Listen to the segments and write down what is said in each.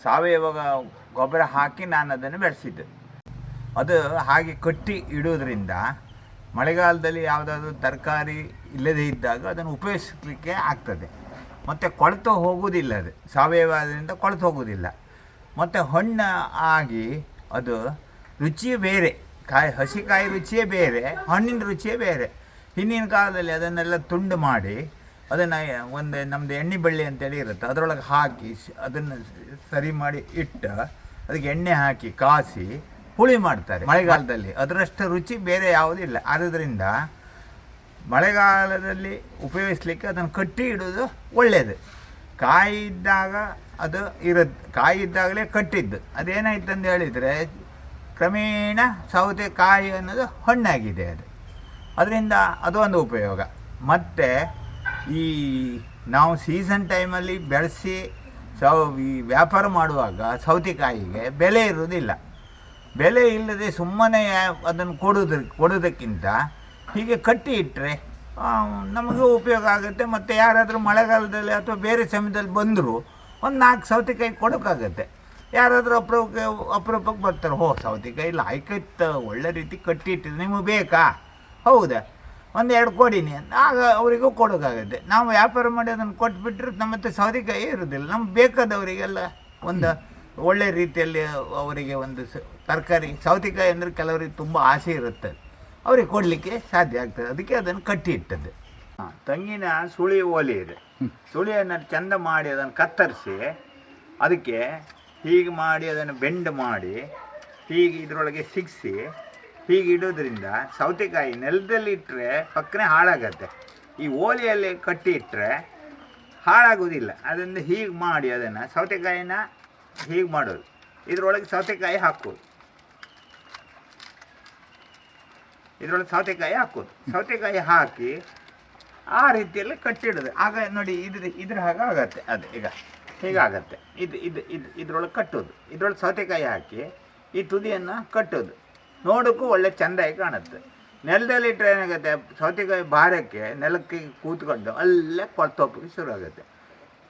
ಸಾವಯವ ಗೊಬ್ಬರ ಹಾಕಿ ನಾನು ಅದನ್ನು ಬೆಳೆಸಿದ್ದೆ. ಅದು ಹಾಗೆ ಕಟ್ಟಿ ಇಡೋದ್ರಿಂದ ಮಳೆಗಾಲದಲ್ಲಿ ಯಾವುದಾದ್ರೂ ತರಕಾರಿ ಇಲ್ಲದೇ ಇದ್ದಾಗ ಅದನ್ನು ಉಪಯೋಗಿಸಲಿಕ್ಕೆ ಆಗ್ತದೆ. ಮತ್ತು ಕೊಳೆತು ಹೋಗುವುದಿಲ್ಲ, ಅದು ಸಾವಯವ ಅದರಿಂದ ಕೊಳೆತು ಹೋಗುವುದಿಲ್ಲ. ಮತ್ತು ಹಣ್ಣು ಆಗಿ ಅದು ರುಚಿಯೇ ಬೇರೆ, ಹಸಿಕಾಯಿ ರುಚಿಯೇ ಬೇರೆ, ಹಣ್ಣಿನ ರುಚಿಯೇ ಬೇರೆ. ಹಿಂದಿನ ಕಾಲದಲ್ಲಿ ಅದನ್ನೆಲ್ಲ ತುಂಡು ಮಾಡಿ ಅದನ್ನು ಒಂದು ನಮ್ಮದು ಎಣ್ಣೆ ಬಳ್ಳಿ ಅಂತೇಳಿ ಇರುತ್ತೆ, ಅದರೊಳಗೆ ಹಾಕಿ ಅದನ್ನು ಸರಿ ಮಾಡಿ ಇಟ್ಟು ಅದಕ್ಕೆ ಎಣ್ಣೆ ಹಾಕಿ ಕಾಸಿ ಹುಳಿ ಮಾಡ್ತಾರೆ ಮಳೆಗಾಲದಲ್ಲಿ. ಅದರಷ್ಟು ರುಚಿ ಬೇರೆ ಯಾವುದಿಲ್ಲ. ಆದ್ದರಿಂದ ಮಳೆಗಾಲದಲ್ಲಿ ಉಪಯೋಗಿಸ್ಲಿಕ್ಕೆ ಅದನ್ನು ಕಟ್ಟಿ ಇಡೋದು ಒಳ್ಳೆಯದು. ಕಾಯಿ ಇದ್ದಾಗ ಅದು ಇರುತ್ತೆ, ಕಾಯಿ ಇದ್ದಾಗಲೇ ಕಟ್ಟಿದ್ದು. ಅದೇನಾಯ್ತು ಅಂತ ಹೇಳಿದರೆ ಕ್ರಮೇಣ ಸೌತೆಕಾಯಿ ಅನ್ನೋದು ಹಣ್ಣಾಗಿದೆ. ಅದರಿಂದ ಅದೊಂದು ಉಪಯೋಗ. ಮತ್ತು ಈ ನಾವು ಸೀಸನ್ ಟೈಮಲ್ಲಿ ಬೆಳೆಸಿ ಈ ವ್ಯಾಪಾರ ಮಾಡುವಾಗ ಸೌತೆಕಾಯಿಗೆ ಬೆಲೆ ಇರುವುದಿಲ್ಲ. ಬೆಲೆ ಇಲ್ಲದೆ ಸುಮ್ಮನೆ ಅದನ್ನು ಕೊಡೋದಕ್ಕಿಂತ ಹೀಗೆ ಕಟ್ಟಿ ಇಟ್ಟರೆ ನಮಗೂ ಉಪಯೋಗ ಆಗುತ್ತೆ. ಮತ್ತು ಯಾರಾದರೂ ಮಳೆಗಾಲದಲ್ಲಿ ಅಥವಾ ಬೇರೆ ಸಮಯದಲ್ಲಿ ಬಂದರೂ ಒಂದು 4 ಸೌತೆಕಾಯಿ ಕೊಡೋಕ್ಕಾಗತ್ತೆ. ಯಾರಾದರೂ ಅಪರೂಪಕ್ಕೆ ಬರ್ತಾರೆ, ಸೌತೆಕಾಯಿ ಇಲ್ಲ ಆಯ್ಕಿತ್ತು, ಒಳ್ಳೆ ರೀತಿ ಕಟ್ಟಿ ಇಟ್ಟಿದ್ದು, ನಿಮಗೆ ಬೇಕಾ? ಹೌದಾ, 1-2 ಕೊಡಿನಿ, ಆಗ ಅವರಿಗೂ ಕೊಡೋಕ್ಕಾಗುತ್ತೆ. ನಾವು ವ್ಯಾಪಾರ ಮಾಡಿ ಅದನ್ನು ಕೊಟ್ಬಿಟ್ರೆ ನಮ್ಮ ಹತ್ರ ಸೌತೆಕಾಯಿ ಇರೋದಿಲ್ಲ. ನಮ್ಗೆ ಬೇಕಾದವರಿಗೆಲ್ಲ ಒಂದು ಒಳ್ಳೆ ರೀತಿಯಲ್ಲಿ ಅವರಿಗೆ ಒಂದು ತರಕಾರಿ, ಸೌತೆಕಾಯಿ ಅಂದರೆ ಕೆಲವರಿಗೆ ತುಂಬ ಆಸೆ ಇರುತ್ತೆ, ಅವ್ರಿಗೆ ಕೊಡಲಿಕ್ಕೆ ಸಾಧ್ಯ ಆಗ್ತದೆ. ಅದಕ್ಕೆ ಅದನ್ನು ಕಟ್ಟಿ ಇಟ್ಟದ್ದು. ತೆಂಗಿನ ಸುಳಿ ಒಲೆ ಇದೆ, ಸುಳಿಯನ್ನು ಚೆಂದ ಮಾಡಿ ಅದನ್ನು ಕತ್ತರಿಸಿ ಅದಕ್ಕೆ ಹೀಗೆ ಮಾಡಿ ಅದನ್ನು ಬೆಂಡ್ ಮಾಡಿ ಹೀಗೆ ಇದರೊಳಗೆ ಸಿಗಿಸಿ ಹೀಗೆ ಇಡೋದ್ರಿಂದ ಸೌತೆಕಾಯಿ ನೆಲದಲ್ಲಿ ಇಟ್ಟರೆ ಪಕ್ಕನೆ ಹಾಳಾಗತ್ತೆ. ಈ ಓಲೆಯಲ್ಲಿ ಕಟ್ಟಿ ಇಟ್ಟರೆ ಹಾಳಾಗೋದಿಲ್ಲ. ಅದನ್ನು ಹೀಗೆ ಮಾಡಿ ಅದನ್ನು ಸೌತೆಕಾಯಿನ ಹೀಗೆ ಮಾಡೋದು, ಇದರೊಳಗೆ ಸೌತೆಕಾಯಿ ಹಾಕೋದು, ಇದರೊಳಗೆ ಸೌತೆಕಾಯಿ ಹಾಕೋದು, ಸೌತೆಕಾಯಿ ಹಾಕಿ ಆ ರೀತಿಯಲ್ಲಿ ಕಟ್ಟಿಡೋದು. ಆಗ ನೋಡಿ ಇದ್ರ ಹಾಗೆ ಆಗತ್ತೆ. ಅದು ಈಗ ಹೀಗಾಗತ್ತೆ. ಇದರೊಳಗೆ ಕಟ್ಟೋದು, ಇದರೊಳಗೆ ಸೌತೆಕಾಯಿ ಹಾಕಿ ಈ ತುದಿಯನ್ನು ಕಟ್ಟೋದು, ನೋಡೋಕ್ಕೂ ಒಳ್ಳೆ ಚೆಂದಾಗಿ ಕಾಣುತ್ತೆ. ನೆಲದಲ್ಲಿ ಇಟ್ಟರೆ ಏನಾಗುತ್ತೆ, ಸೌತೆಕಾಯಿ ಭಾರಕ್ಕೆ ನೆಲಕ್ಕೆ ಕೂತ್ಕೊಂಡು ಅಲ್ಲೇ ಕೊಳ್ತೋಪಕ್ಕೆ ಶುರು ಆಗುತ್ತೆ.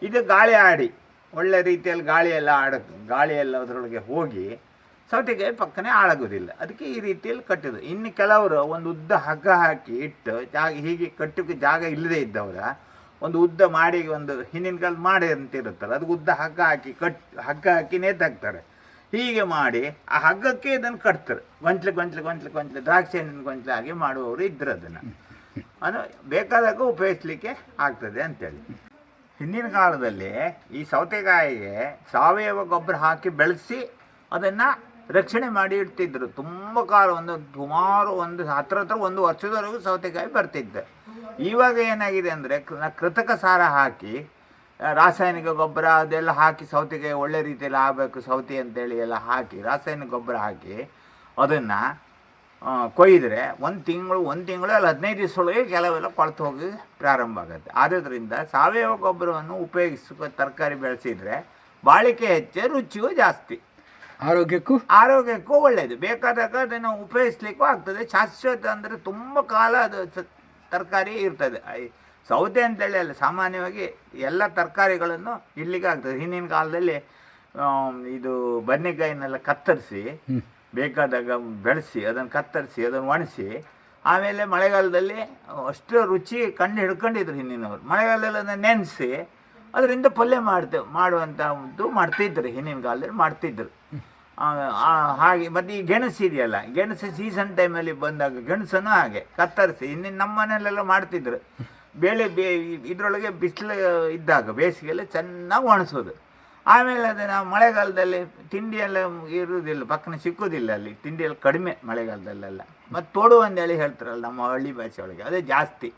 ಇದು ಗಾಳಿ ಆಡಿ ಒಳ್ಳೆ ರೀತಿಯಲ್ಲಿ ಗಾಳಿಯೆಲ್ಲ ಅದರೊಳಗೆ ಹೋಗಿ ಸೌತೆಕಾಯಿ ಪಕ್ಕನೆ ಹಾಳಾಗೋದಿಲ್ಲ. ಅದಕ್ಕೆ ಈ ರೀತಿಯಲ್ಲಿ ಕಟ್ಟೋದು. ಇನ್ನು ಕೆಲವರು ಒಂದು ಉದ್ದ ಹಗ್ಗ ಹಾಕಿ ಇಟ್ಟು ಹೀಗೆ ಕಟ್ಟೋಕ್ಕೆ ಜಾಗ ಇಲ್ಲದೇ ಇದ್ದವರ ಒಂದು ಉದ್ದ ಮಾಡಿ, ಒಂದು ಹಿಂದಿನ ಕಾಲದ ಮಾಡಿ ಅಂತ ಇರುತ್ತಲ್ಲ, ಅದಕ್ಕೆ ಉದ್ದ ಹಗ್ಗ ಹಾಕಿ ನೇತಾಕ್ತಾರೆ. ಹೀಗೆ ಮಾಡಿ ಆ ಹಗ್ಗಕ್ಕೆ ಇದನ್ನು ಕಟ್ತಾರೆ, ಗೊಂಚಲು ದ್ರಾಕ್ಷಿ ಹಣ್ಣಿನ ಗೊಂಚಲು ಹಾಗೆ ಮಾಡುವವರು ಇದ್ದರು. ಅದು ಬೇಕಾದಾಗ ಉಪಯೋಗಿಸ್ಲಿಕ್ಕೆ ಆಗ್ತದೆ ಅಂತೇಳಿ. ಹಿಂದಿನ ಕಾಲದಲ್ಲಿ ಈ ಸೌತೆಕಾಯಿಗೆ ಸಾವಯವ ಗೊಬ್ಬರ ಹಾಕಿ ಬೆಳೆಸಿ ಅದನ್ನು ರಕ್ಷಣೆ ಮಾಡಿ ಇಡ್ತಿದ್ರು. ತುಂಬ ಕಾಲ, ಸುಮಾರು ಹತ್ರ 1 ವರ್ಷದವರೆಗೂ ಸೌತೆಕಾಯಿ ಬರ್ತಿದ್ದೆ. ಇವಾಗ ಏನಾಗಿದೆ ಅಂದರೆ ಕೃತಕ ಸಾರ ಹಾಕಿ, ರಾಸಾಯನಿಕ ಗೊಬ್ಬರ ಅದೆಲ್ಲ ಹಾಕಿ ಸೌತೆಕಾಯಿ ಒಳ್ಳೆ ರೀತಿಯಲ್ಲಿ ಆಗಬೇಕು ಸೌತೆ ಅಂತೇಳಿ ಎಲ್ಲ ಹಾಕಿ ರಾಸಾಯನಿಕ ಗೊಬ್ಬರ ಹಾಕಿ ಅದನ್ನು ಕೊಯ್ದರೆ 1 ತಿಂಗಳು ಅಲ್ಲ 15 ದಿವಸದೊಳಗೆ ಕೆಲವೆಲ್ಲ ಕೊಳ್ತು ಹೋಗಿ ಪ್ರಾರಂಭ ಆಗುತ್ತೆ. ಆದ್ದರಿಂದ ಸಾವಯವ ಗೊಬ್ಬರವನ್ನು ಉಪಯೋಗಿಸುವ ತರಕಾರಿ ಬೆಳೆಸಿದರೆ ಬಾಳಿಕೆ ಹೆಚ್ಚು, ರುಚಿಯೂ ಜಾಸ್ತಿ, ಆರೋಗ್ಯಕ್ಕೂ ಒಳ್ಳೆಯದು. ಬೇಕಾದಾಗ ಅದನ್ನು ಉಪಯೋಗಿಸ್ಲಿಕ್ಕೂ ಆಗ್ತದೆ. ಶಾಶ್ವತ ಅಂದರೆ ತುಂಬ ಕಾಲ ಅದು ತರಕಾರಿ ಇರ್ತದೆ. ಸೌತೆ ಅಂತೇಳಿ ಅಲ್ಲ, ಸಾಮಾನ್ಯವಾಗಿ ಎಲ್ಲ ತರಕಾರಿಗಳನ್ನು ಇಡ್ಲಿಕ್ಕೆ ಆಗ್ತದೆ. ಹಿಂದಿನ ಕಾಲದಲ್ಲಿ ಇದು ಬದನೆಕಾಯಿನೆಲ್ಲ ಕತ್ತರಿಸಿ ಬೇಕಾದಾಗ ಬೆಳೆಸಿ ಅದನ್ನು ಕತ್ತರಿಸಿ ಅದನ್ನು ಒಣಸಿ ಆಮೇಲೆ ಮಳೆಗಾಲದಲ್ಲಿ ಅಷ್ಟು ರುಚಿ ಕಂಡು ಹಿಡ್ಕೊಂಡಿದ್ರು ಹಿಂದಿನವರು. ಮಳೆಗಾಲದಲ್ಲಿ ಅದನ್ನು ನೆನೆಸಿ ಅದರಿಂದ ಪಲ್ಯ ಮಾಡುವಂಥದ್ದು ಮಾಡ್ತಿದ್ರು, ಹಿಂದಿನ ಕಾಲದಲ್ಲಿ ಮಾಡ್ತಿದ್ರು. ಹಾಗೆ ಮತ್ತು ಈ ಗೆಣಸು ಇದೆಯಲ್ಲ, ಗೆಣಸು ಸೀಸನ್ ಟೈಮಲ್ಲಿ ಬಂದಾಗ ಗೆಣಸನ್ನು ಹಾಗೆ ಕತ್ತರಿಸಿ ನಮ್ಮ ಮನೆಯಲ್ಲೆಲ್ಲ ಮಾಡ್ತಿದ್ರು. ಇದರೊಳಗೆ ಬಿಸಿಲು ಇದ್ದಾಗ ಬೇಸಿಗೆಯಲ್ಲಿ ಚೆನ್ನಾಗಿ ಒಣಸೋದು. ಆಮೇಲೆ ಅದನ್ನು ಮಳೆಗಾಲದಲ್ಲಿ ತಿಂಡಿಯೆಲ್ಲ ಇರುವುದಿಲ್ಲ, ಪಕ್ಕನ ಸಿಕ್ಕುವುದಿಲ್ಲ, ಅಲ್ಲಿ ತಿಂಡಿಯೆಲ್ಲ ಕಡಿಮೆ ಮಳೆಗಾಲದಲ್ಲೆಲ್ಲ. ಮತ್ತು ತೋಡು ಅಂತೇಳಿ ಹೇಳ್ತಾರಲ್ಲ ನಮ್ಮ ಹಳ್ಳಿ ಭಾಷೆ ಒಳಗೆ, ಅದೇ ಜಾಸ್ತಿ.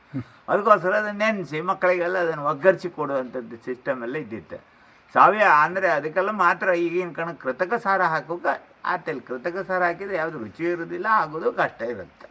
ಅದಕ್ಕೋಸ್ಕರ ಅದನ್ನು ನೆನೆಸಿ ಮಕ್ಕಳಿಗೆಲ್ಲ ಅದನ್ನು ಒಗ್ಗರಿಸಿ ಕೊಡುವಂಥದ್ದು ಸಿಸ್ಟಮೆಲ್ಲ ಇದ್ದಿತ್ತು. ಸಾವಯವ ಅಂದರೆ ಅದಕ್ಕೆಲ್ಲ ಮಾತ್ರ ಈಗಿನ ಕೃತಕ ಸಾರ ಹಾಕೋಕೆ ಆತಲ್ಲಿ. ಕೃತಕ ಸಾರ ಹಾಕಿದರೆ ಯಾವುದು ರುಚಿ ಇರೋದಿಲ್ಲ, ಆಗೋದು ಕಷ್ಟ ಇರುತ್ತೆ.